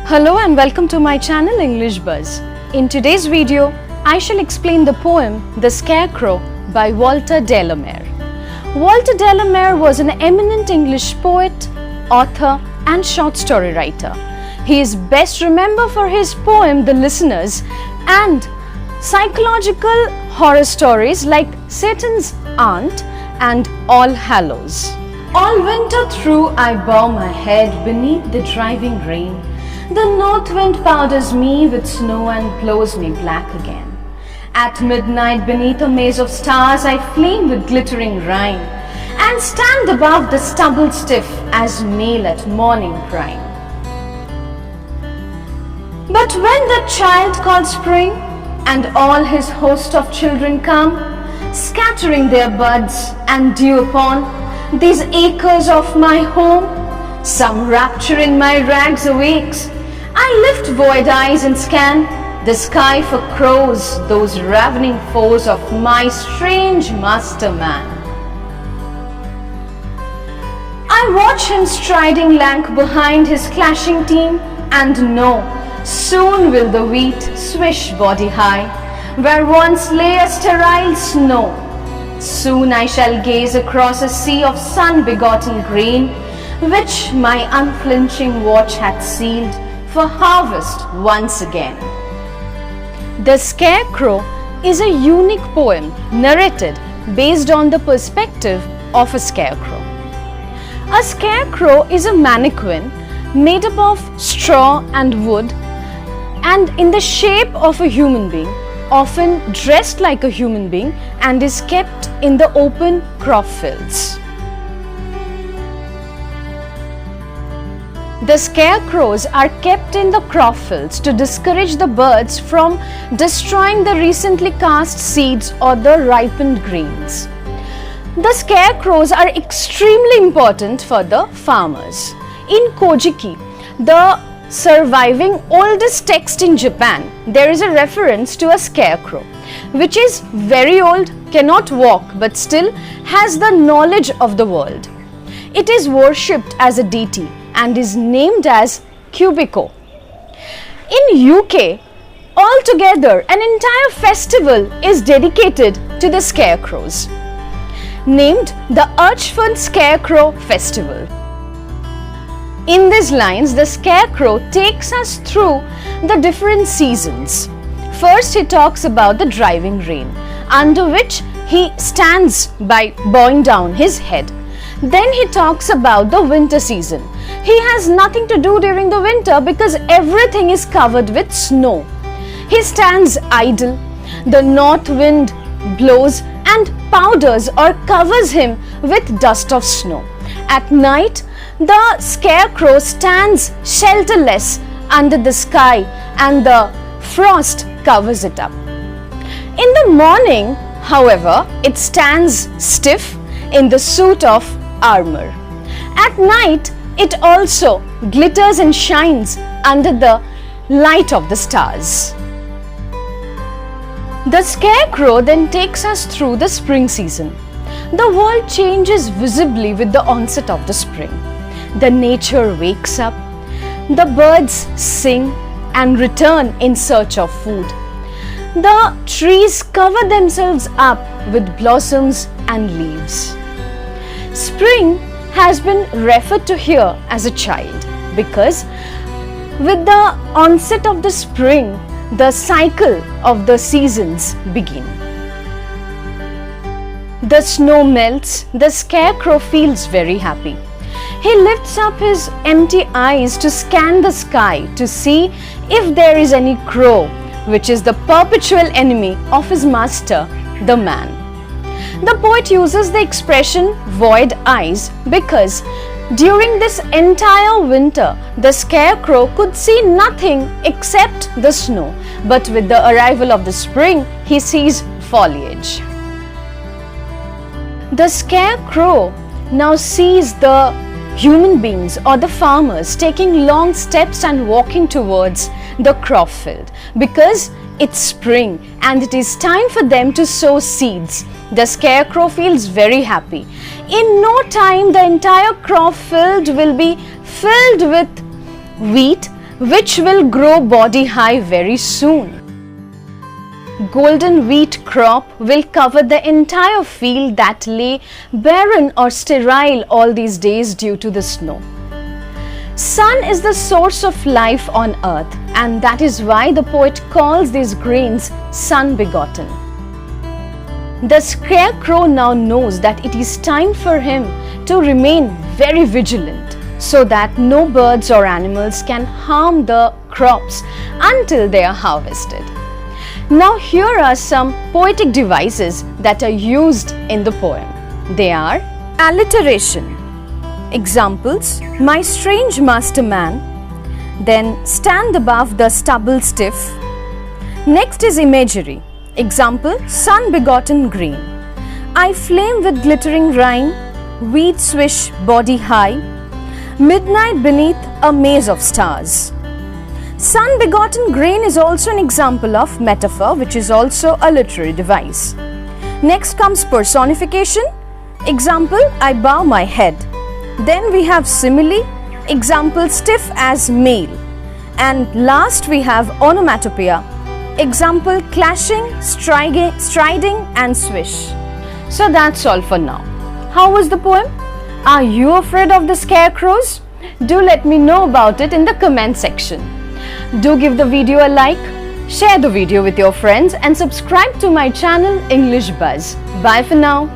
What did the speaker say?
Hello and welcome to my channel English Buzz. In today's video, I shall explain the poem The Scarecrow by Walter Delamere. Walter Delamere was an eminent English poet, author and short story writer. He is best remembered for his poem The Listeners and psychological horror stories like Satan's Aunt and All Hallows. All winter through I bow my head beneath the driving rain. The north wind powders me with snow and blows me black again. At midnight beneath a maze of stars I flame with glittering rime and stand above the stubble stiff as mail at morning prime. But when the child called spring and all his host of children come, scattering their buds and dew upon these acres of my home, some rapture in my rags awakes. I lift void eyes and scan the sky for crows, those ravening foes of my strange master man. I watch him striding lank behind his clashing team and know soon will the wheat swish body high where once lay a sterile snow. Soon I shall gaze across a sea of sun-begotten grain which my unflinching watch hath sealed for harvest once again. The Scarecrow is a unique poem narrated based on the perspective of a scarecrow. A scarecrow is a mannequin made up of straw and wood and in the shape of a human being, often dressed like a human being, and is kept in the open crop fields. The scarecrows are kept in the crop fields to discourage the birds from destroying the recently cast seeds or the ripened grains. The scarecrows are extremely important for the farmers. In Kojiki, the surviving oldest text in Japan, there is a reference to a scarecrow, which is very old, cannot walk, but still has the knowledge of the world. It is worshipped as a deity and is named as Kubiko. In UK, altogether an entire festival is dedicated to the scarecrows, named the Archford Scarecrow Festival. In these lines, the scarecrow takes us through the different seasons. First, he talks about the driving rain, under which he stands by bowing down his head. Then he talks about the winter season. He has nothing to do during the winter because everything is covered with snow. He stands idle. The north wind blows and powders or covers him with dust of snow. At night, the scarecrow stands shelterless under the sky and the frost covers it up. In the morning, however, it stands stiff in the suit of armor. At night, it also glitters and shines under the light of the stars. The scarecrow then takes us through the spring season. The world changes visibly with the onset of the spring. The nature wakes up, the birds sing and return in search of food. The trees cover themselves up with blossoms and leaves. Spring has been referred to here as a child because with the onset of the spring, the cycle of the seasons begin. The snow melts, the scarecrow feels very happy. He lifts up his empty eyes to scan the sky to see if there is any crow, which is the perpetual enemy of his master, the man. The poet uses the expression void eyes because during this entire winter, the scarecrow could see nothing except the snow, but with the arrival of the spring, he sees foliage. The scarecrow now sees the human beings or the farmers taking long steps and walking towards the crop field because it's spring and it is time for them to sow seeds. The scarecrow feels very happy. In no time, the entire crop field will be filled with wheat which will grow body high very soon. Golden wheat crop will cover the entire field that lay barren or sterile all these days due to the snow. Sun is the source of life on earth, and that is why the poet calls these grains sun-begotten. The scarecrow now knows that it is time for him to remain very vigilant so that no birds or animals can harm the crops until they are harvested. Now here are some poetic devices that are used in the poem. They are alliteration. Examples: my strange master man, then stand above the stubble stiff. Next is imagery. Example: sun begotten green. I flame with glittering rhyme, wheat swish body high, midnight beneath a maze of stars. Sun begotten grain is also an example of metaphor, which is also a literary device. Next comes personification. Example: I bow my head. Then we have simile. Example: stiff as male. And last we have onomatopoeia. Example: clashing, striding and swish. So that's all for now. How was the poem? Are you afraid of the scarecrows? Do let me know about it in the comment section. Do give the video a like, share the video with your friends and subscribe to my channel English Buzz. Bye for now.